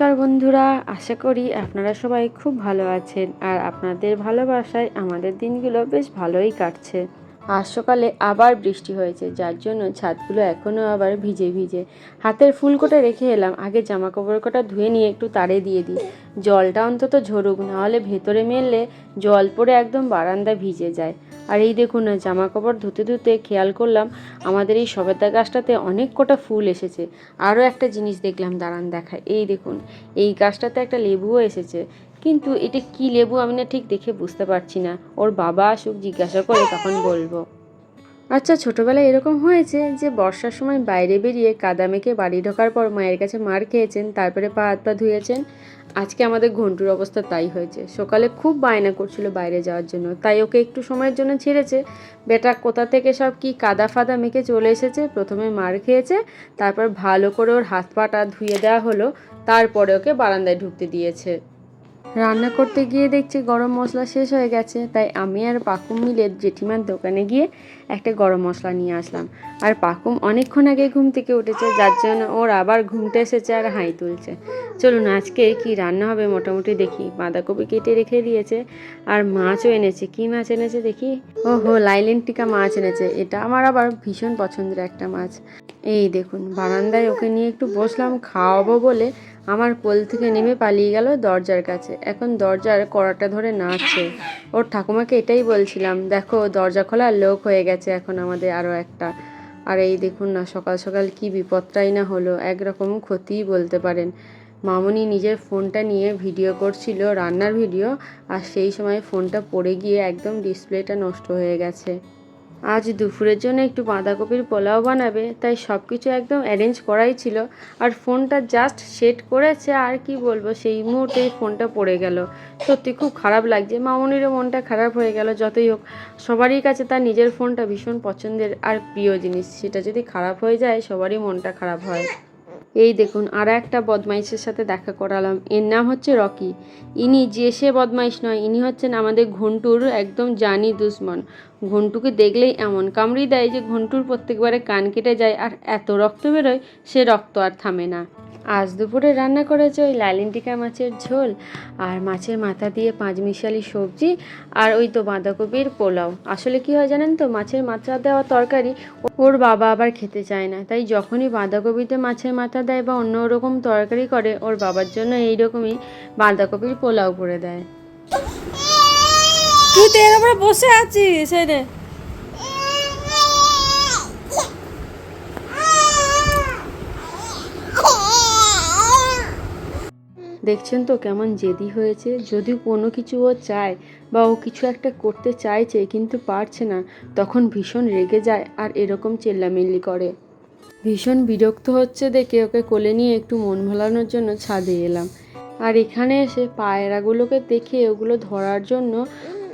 নমস্কার বন্ধুরা, আশা করি আপনারা সবাই খুব ভালো আছেন আর আপনাদের ভালোবাসায় আমাদের দিনগুলো বেশ ভালোই কাটছে। আজ সকালে আবার বৃষ্টি হয়েছে, যার জন্য ছাদগুলো এখনও আবার ভিজে ভিজে। হাতের ফুলকোটা রেখে এলাম, আগে জামা কাপড় কটা ধুয়ে নিয়ে একটু তারে দিয়ে দিই, জলটা অন্তত ঝরুক, নাহলে ভেতরে মেললে জল পড়ে একদম বারান্দা ভিজে যায়। আর এই দেখুন না, জামা কাপড় ধুতে ধুতে খেয়াল করলাম আমাদের এই সবেদা গাছটাতে অনেক কটা ফুল এসেছে। আরও একটা জিনিস দেখলাম, দাঁড়ান দেখায়, এই দেখুন এই গাছটাতে একটা লেবুও এসেছে, কিন্তু এটা কি লেবু আমি না ঠিক দেখে বুঝতে পারছি না। ওর বাবা আসুক, জিজ্ঞাসা করে তখন বলবো। আচ্ছা, ছোটোবেলায় এরকম হয়েছে যে বর্ষার সময় বাইরে বেরিয়ে কাদা মেখে বাড়ি ঢোকার পর মায়ের কাছে মার খেয়েছেন, তারপরে পা হাত পা ধুয়েছেন? আজকে আমাদের ঘন্টুর অবস্থা তাই হয়েছে। সকালে খুব বায়না করছিল বাইরে যাওয়ার জন্য, তাই ওকে একটু সময়ের জন্য ছেড়েছে। বেটা কোথা থেকে সব কি কাদা ফাদা মেখে চলে এসেছে, প্রথমে মার খেয়েছে, তারপর ভালো করে ওর হাত পাটা ধুয়ে দেওয়া হলো, তারপরে ওকে বারান্দায় ঢুকতে দিয়েছে। রান্না করতে গিয়ে দেখছি গরম মশলা শেষ হয়ে গেছে, তাই আমি আর পাকুম মিলে জেঠিমার দোকানে গিয়ে একটা গরম মশলা নিয়ে আসলাম। আর পাকুম অনেকক্ষণ আগে ঘুম থেকে উঠেছে, যার জন্য ওর আবার ঘুমটা এসেছে আর হাই তুলছে। চলুন আজকে কি রান্না হবে মোটামুটি দেখি। বাঁধাকপি কেটে রেখে দিয়েছে আর মাছও এনেছে। কি মাছ এনেছে দেখি, ওহো লাইলেন টিকা মাছ এনেছে। এটা আমার আবার ভীষণ পছন্দের একটা মাছ। এই দেখুন, বারান্দায় ওকে নিয়ে একটু বসলাম খাওয়াবো বলে, আমার কোল থেকে নেমে পালিয়ে গেল দরজার কাছে। এখন দরজার কড়াটা ধরে নাচছে। ওর ঠাকুমাকে এটাই বলছিলাম, দেখো দরজা খোলার লোক হয়ে গেছে এখন আমাদের আরও একটা। আর এই দেখুন না, সকাল সকাল কি বিপদটাই না হলো, একরকম ক্ষতিই বলতে পারেন। মামুনি নিজের ফোনটা নিয়ে ভিডিও করছিল, রান্নার ভিডিও, আর সেই সময় ফোনটা পড়ে গিয়ে একদম ডিসপ্লেটা নষ্ট হয়ে গেছে। আজ দুপুরের জন্য একটু বাঁধাকপির পোলাও বানাবে, তাই সব কিছু একদম অ্যারেঞ্জ করাই ছিল। আর ফোনটা জাস্ট সেট করেছে, আর কি বলবো, সেই মুহূর্তেই ফোনটা পড়ে গেল। সত্যি খুব খারাপ লাগছে, মামুনিরও মনটা খারাপ হয়ে গেল। যতই হোক, সবারই কাছে তার নিজের ফোনটা ভীষণ পছন্দের আর প্রিয় জিনিস, সেটা যদি খারাপ হয়ে যায় সবারই মনটা খারাপ হয়। এই দেখুন, আর একটা বদমাইশের সাথে দেখা করালাম। এর নাম হচ্ছে রকি। ইনি যে সে বদমাইশ নয়, ইনি হচ্ছেন আমাদের ঘন্টুর একদম জানি দুশ্মন। ঘন্টুকে দেখলেই এমন কামড়ি দেয় যে ঘন্টুর প্রত্যেকবারে কান কেটে যায়, আর এত রক্ত বেরোয় সে রক্ত আর থামে না। আজ দুপুরে রান্না করেছে ওই লাইলেন টিকা মাছের ঝোল আর মাছের মাথা দিয়ে পাঁচমিশালি সবজি, আর ওই তো বাঁধাকপির পোলাও। আসলে কি হয় জানেন তো, মাছের মাথা দেওয়া তরকারি ওর বাবা আবার খেতে চায় না, তাই যখনই বাঁধাকপিতে মাছের মাথা দেয় বা অন্য রকম তরকারি করে, ওর বাবার জন্য এইরকমই বাঁধাকপির পোলাও করে দেয়। তুই তো এর উপরে বসে আছিস রে। দেখছেন তো কেমন জেদি হয়েছে। যদি কোনো কিছু ও চায় বা ও কিছু একটা করতে চাইছে কিন্তু পারছে না, তখন ভীষণ রেগে যায় আর এরকম চেল্লামিল্লি করে। ভীষণ বিরক্ত হচ্ছে দেখে ওকে কোলে নিয়ে একটু মন ভোলানোর জন্য ছাদে এলাম। আর এখানে এসে পায়রাগুলোকে দেখে ওগুলো ধরার জন্য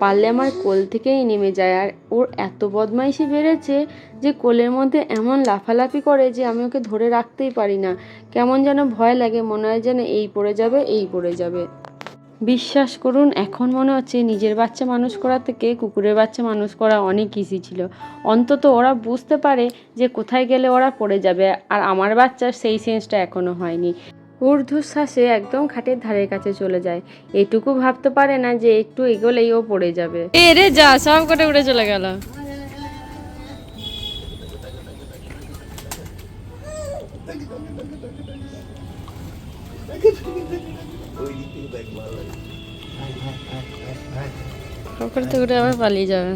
পারলে আমার কোল থেকেই নেমে যায়। আর ওর এত বদমাইশি বেড়েছে যে কোলের মধ্যে এমন লাফালাফি করে যে আমি ওকে ধরে রাখতেই পারি না। কেমন যেন ভয় লাগে, মনে হয় যেন এই পড়ে যাবে এই পড়ে যাবে। বিশ্বাস করুন, এখন মনে হচ্ছে নিজের বাচ্চা মানুষ করা থেকে কুকুরের বাচ্চা মানুষ করা অনেক ইজি ছিল। অন্তত ওরা বুঝতে পারে যে কোথায় গেলে ওরা পড়ে যাবে, আর আমার বাচ্চার সেই সেন্সটা এখনও হয়নি। ঊর্ধ্বশ্বাসে একদম খাটের ধারের কাছে চলে যায়, এটুকু ভাবতে পারে না যে একটু এগোলেই ও পড়ে যাবে। এ রে যা, সব কটে উড়ে চলে গেল। সব করতে উড়ে আবার পালিয়ে যাবে।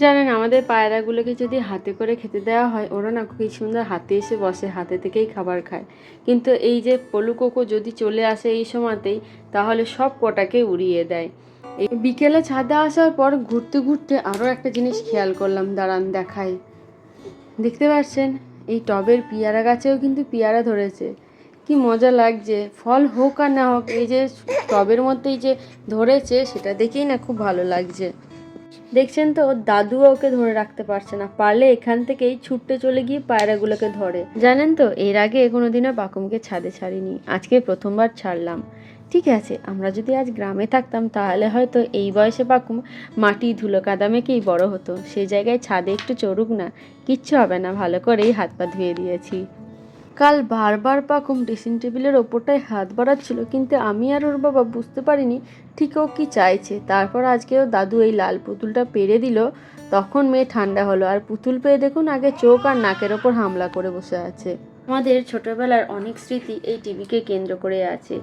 জানেন, আমাদের পায়রাগুলোকে যদি হাতে করে খেতে দেওয়া হয়, ওরা না খুবই সুন্দর হাতে এসে বসে, হাতে থেকেই খাবার খায়। কিন্তু এই যে পলু কোকো যদি চলে আসে এই সময়তেই, তাহলে সব কটাকে উড়িয়ে দেয়। এই বিকেলে ছাদে আসার পর ঘুরতে ঘুরতে আরও একটা জিনিস খেয়াল করলাম, দাঁড়ান দেখাই। দেখতে পাচ্ছেন, এই টবের পেয়ারা গাছেও কিন্তু পেয়ারা ধরেছে। কি মজা লাগছে, ফল হোক আর না হোক, এই যে টবের মধ্যেই যে ধরেছে সেটা দেখেই না খুব ভালো লাগছে। দেখছেন তো ওর দাদুও ওকে ধরে রাখতে পারছে না, পারলে এখান থেকেই ছুটতে চলে গিয়ে পায়রাগুলোকে ধরে। জানেন তো, এর আগে কোনোদিনও পাকুমকে ছাদে ছাড়িনি, আজকে প্রথমবার ছাড়লাম। ঠিক আছে, আমরা যদি আজ গ্রামে থাকতাম তাহলে হয়তো এই বয়সে পাকুম মাটি ধুলো কাদা মেখেই বড় হতো। সেই জায়গায় ছাদে একটু চড়ুক না, কিচ্ছু হবে না, ভালো করেই হাত পা ধুয়ে দিয়েছি। কাল বারবার পাকুম ড্রেসিং টেবিলের ওপরটায় হাত বাড়াচ্ছিল, কিন্তু আমি আর ওর বাবা বুঝতে পারিনি ঠিক ও কী চাইছে। তারপর আজকে ও দাদু এই লাল পুতুলটা পেরে দিল, তখন মেয়ে ঠান্ডা হলো। আর পুতুল পেয়ে দেখুন আগে চোখ আর নাকের ওপর হামলা করে বসে আছে। আমাদের ছোটবেলার অনেক স্মৃতি এই টিভিকে কেন্দ্র করে আছে।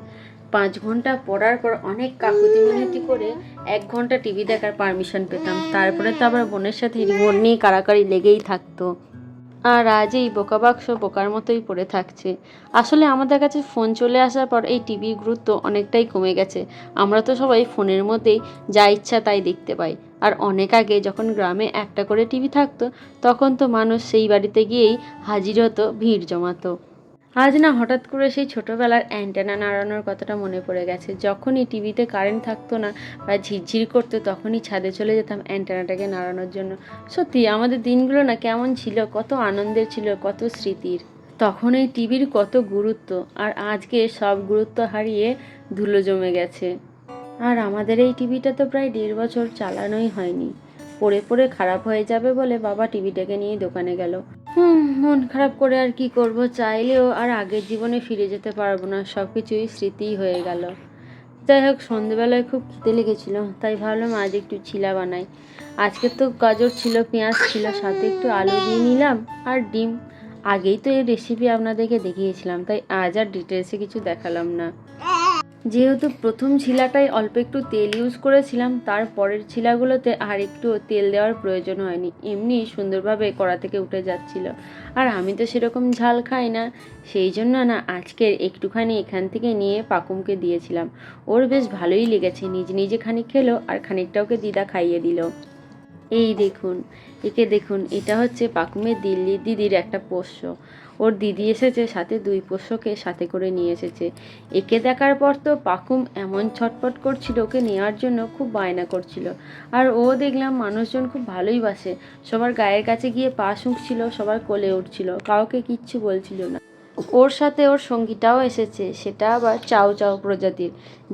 5 ঘন্টা পড়ার পর অনেক কাকুতি মিনতি করে 1 ঘন্টা টিভি দেখার পারমিশন পেতাম, তারপরে তো আবার বোনের সাথে রিমোট নিয়ে কাড়াকাড়ি লেগেই থাকতো। আর আজ এই বোকা বাক্স বোকার মতোই পড়ে থাকছে। আসলে আমাদের কাছে ফোন চলে আসার পর এই টিভির গুরুত্ব অনেকটাই কমে গেছে। আমরা তো সবাই ফোনের মধ্যেই যা ইচ্ছা তাই দেখতে পাই। আর অনেক আগে যখন গ্রামে একটা করে টিভি থাকতো, তখন তো মানুষ সেই বাড়িতে গিয়েই হাজির হতো, ভিড় জমাতো। আজ না হঠাৎ করে সেই ছোটোবেলার অ্যান্টেনা নাড়ানোর কথাটা মনে পড়ে গেছে। যখনই টিভিতে কারেন্ট থাকতো না বা ঝিরঝির করতো, তখনই ছাদে চলে যেতাম অ্যান্টেনাটাকে নাড়ানোর জন্য। সত্যি আমাদের দিনগুলো না কেমন ছিল, কত আনন্দের ছিল, কত স্মৃতির। তখন এই টিভির কত গুরুত্ব, আর আজকে সব গুরুত্ব হারিয়ে ধুলো জমে গেছে। আর আমাদের এই টিভিটা তো প্রায় 1.5 বছর চালানোই হয়নি। পড়ে পড়ে খারাপ হয়ে যাবে বলে বাবা টিভিটাকে নিয়ে দোকানে গেল। মন খারাপ করে আর কি করব, চাইলেও আর আগের জীবনে ফিরে যেতে পারবো না, সব কিছুই স্মৃতিই হয়ে গেল। যাই হোক, সন্ধেবেলায় খুব খিদে লেগেছিল, তাই ভাবলাম আজ একটু চিলা বানাই। আজকে তো গাজর ছিল, পেঁয়াজ ছিল, সাথে একটু আলু দিয়ে নিলাম আর ডিম। আগেই তো এই রেসিপি আপনাদেরকে দেখিয়েছিলাম, তাই আজ আর ডিটেলসে কিছু দেখালাম না। যেহেতু প্রথম ছিলাটাই অল্প একটু তেল ইউজ করেছিলাম, তার পরের ছিলাগুলোতে আর একটু তেল দেওয়ার প্রয়োজন হয়নি, এমনি সুন্দরভাবে কড়া থেকে উঠে যাচ্ছিল। আর আমি তো সেরকম ঝাল খাই না, সেই জন্য না আজকের একটুখানি এখান থেকে নিয়ে পাকুমকে দিয়েছিলাম। ওর বেশ ভালোই লেগেছে, নিজে নিজে খানিক খেলো আর খানিকটা ওকে দিদা খাইয়ে দিল। এই দেখুন, একে দেখুন, এটা হচ্ছে পাকুমের দিদির একটা পোষ্য। ওর দিদি এসেছে, সাথে 2 পোষ্যকে সাথে করে নিয়ে এসেছে। একে দেখার পর তো পাকুম এমন ছটপট করছিল, ওকে নেওয়ার জন্য খুব বায়না করছিল। আর ও দেখলাম মানুষজন খুব ভালোই বাসে, সবার গায়ের কাছে গিয়ে পা শুঁকছিল, সবার কোলে উঠছিল, কাউকে কিচ্ছু বলছিল না। ওর সাথে ওর সঙ্গীটাও এসেছে, সেটা আবার চাউ চাউ প্রজাতির।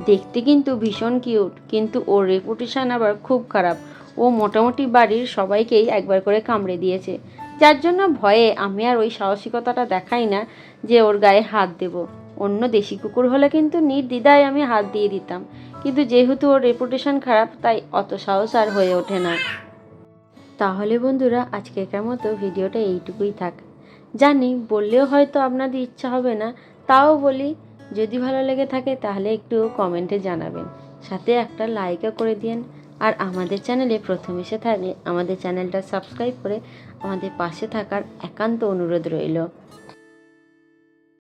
দেখতে কিন্তু ভীষণ কিউট, কিন্তু ওর রেপুটেশন আবার খুব খারাপ। ও মোটামুটি বাড়ির সবাইকেই একবার করে কামড়ে দিয়েছে, যার জন্য ভয়ে আমি আর ওই সাহসিকতাটা দেখাই না যে ওর গায়ে হাত দেব। অন্য দেশি কুকুর হলে কিন্তু নির্দ্বিধায় আমি হাত দিয়ে দিতাম, কিন্তু যেহেতু ওর রেপুটেশন খারাপ, তাই অত সাহস আর হয়ে ওঠে না। তাহলে বন্ধুরা, আজকের মতো ভিডিওটা এইটুকুই থাক। জানি বললেও হয়তো আপনাদের ইচ্ছা হবে না, তাও বলি, যদি ভালো লেগে থাকে তাহলে একটু কমেন্টে জানাবেন, সাথে একটা লাইকও করে দিন। আর আমাদের চ্যানেলে প্রথম এসে থাকলে আমাদের চ্যানেলটা সাবস্ক্রাইব করে আমাদের পাশে থাকার একান্ত অনুরোধ রইল।